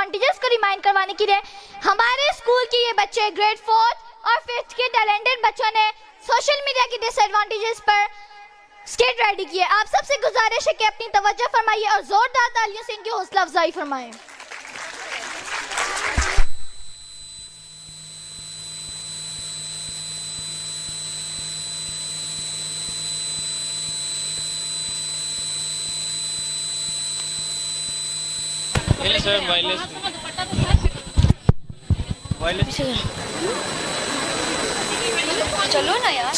Disadvantages को remind करवाने के लिए हमारे स्कूल के ये बच्चे ग्रेड 4 और 5th के टैलेंटेड बच्चों ने सोशल मीडिया की डिसएडवांटेजेस पर स्केट रेडी किए। आप सबसे गुजारिश है कि अपनी तवज्जो फरमाइए और जोरदार तालियों से इनकी हौसला अफजाई फरमाएं। चलो ना यार।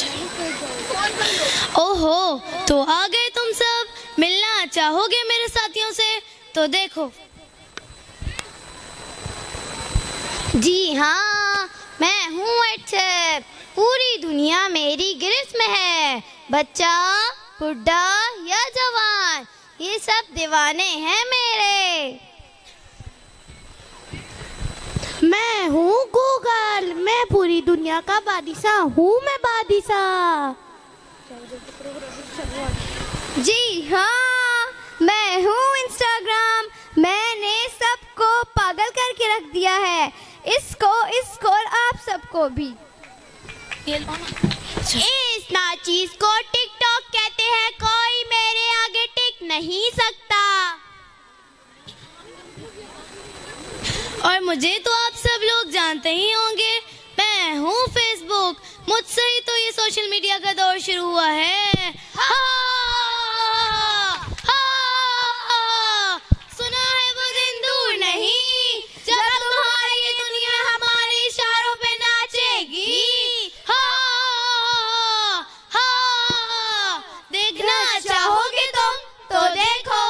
ओहो, तो आ गए तुम सब। मिलना चाहोगे मेरे साथियों से? तो देखो। जी हाँ, मैं हूँ व्हाट्सएप। पूरी दुनिया मेरी गिरफ्त में है। बच्चा, बुढ़ा या जवान, ये सब दीवाने हैं मेरे। मैं हूँ गूगल। मैं पूरी दुनिया का बादशाह हूँ। मैं बादशाह। जी हाँ, मैं हूँ इंस्टाग्राम। मैंने सबको पागल करके रख दिया है, इसको और आप सबको भी। इस नाचीज को टिकटॉक कहते हैं। कोई मेरे आगे टिक नहीं सकता। और मुझे तो आप सब लोग जानते ही होंगे। मैं हूँ फेसबुक। मुझसे ही तो ये सोशल मीडिया का दौर शुरू हुआ है। सुना है वो दिन दूर नहीं जब तुम्हारी ये दुनिया हमारे इशारों पे नाचेगी। देखना चाहोगे तुम तो देखो।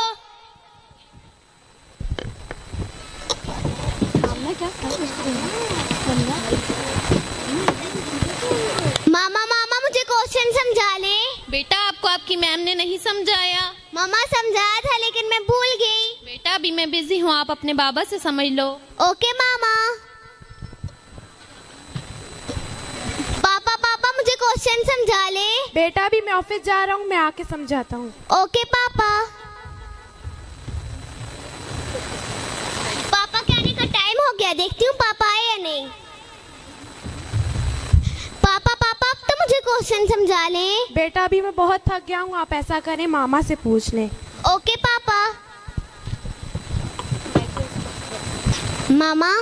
मामा मुझे क्वेश्चन समझा ले। बेटा, आपको आपकी मैम ने नहीं समझाया? मामा समझाया था लेकिन मैं भूल गई। बेटा, अभी मैं बिजी हूँ, आप अपने बाबा से समझ लो। ओके मामा। पापा मुझे क्वेश्चन समझा ले। बेटा, अभी मैं ऑफिस जा रहा हूँ, मैं आके समझाता हूँ। ओके पापा। पापा के आने का टाइम हो गया, देखती हूँ पापा आए या नहीं। पापा अब तो मुझे क्वेश्चन समझा ले। बेटा, अभी मैं बहुत थक गया हूँ, आप ऐसा करें मामा से पूछ लें। ओके पापा। मामा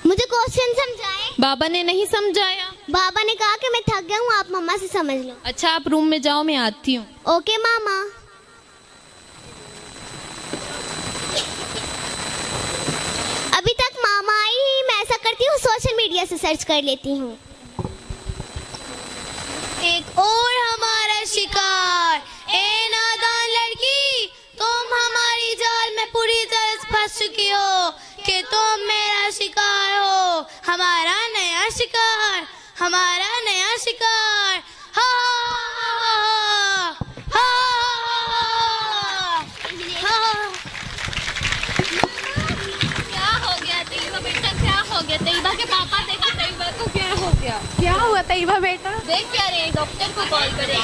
मुझे क्वेश्चन समझाए। बाबा ने नहीं समझाया। बाबा ने कहा कि मैं थक गया हूँ, आप मम्मा से समझ लो। अच्छा, आप रूम में जाओ, मैं आती हूँ। ओके मामा। अभी तक मामा आई ही, मैं ऐसा करती हूँ सोशल मीडिया से सर्च कर लेती हूँ। एक और हमारा शिकार। ए नादान लड़की, तुम हमारी जाल में पूरी तरह फंस चुकी हो कि तुम मेरा शिकार हो। हमारा नया शिकार। हा तैयबा के पापा, देखो तैयबा को क्या हो गया। क्या हुआ तैयबा बेटा? देख क्या रहे, डॉक्टर को कॉल करें।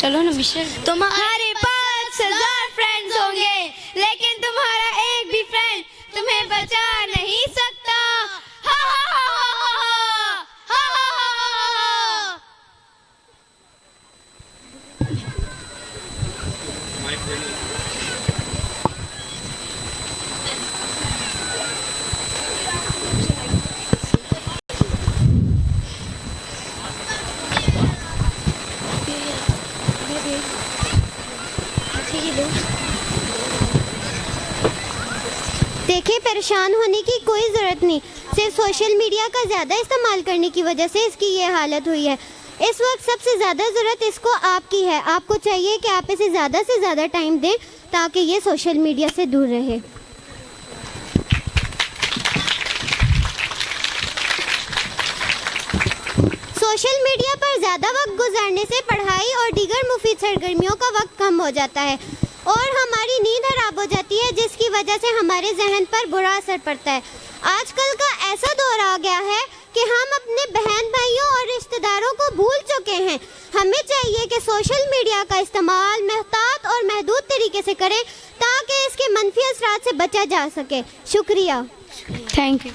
चलो ना विषय। तुम्हारे 5000 फ्रेंड्स होंगे लेकिन तुम्हारा एक भी फ्रेंड तुम्हें बचा नहीं सकता। देखिए, परेशान होने की कोई ज़रूरत नहीं। सिर्फ सोशल मीडिया का ज़्यादा इस्तेमाल करने की वजह से इसकी ये हालत हुई है। इस वक्त सबसे ज़्यादा ज़रूरत इसको आपकी है। आपको चाहिए कि आप इसे ज़्यादा से ज़्यादा टाइम दें ताकि ये सोशल मीडिया से दूर रहे। सोशल मीडिया पर ज़्यादा वक्त गुजारने से पढ़ाई और दीगर मुफीद सरगर्मियों का वक्त कम हो जाता है और हमारी नींद खराब हो जाती है, जिसकी वजह से हमारे जहन पर बुरा असर पड़ता है। आजकल का ऐसा दौर आ गया है कि हम अपने बहन भाइयों और रिश्तेदारों को भूल चुके हैं। हमें चाहिए कि सोशल मीडिया का इस्तेमाल मुहतात और महदूद तरीके से करें ताकि इसके मनफी असरात से बचा जा सके। शुक्रिया। Thank you.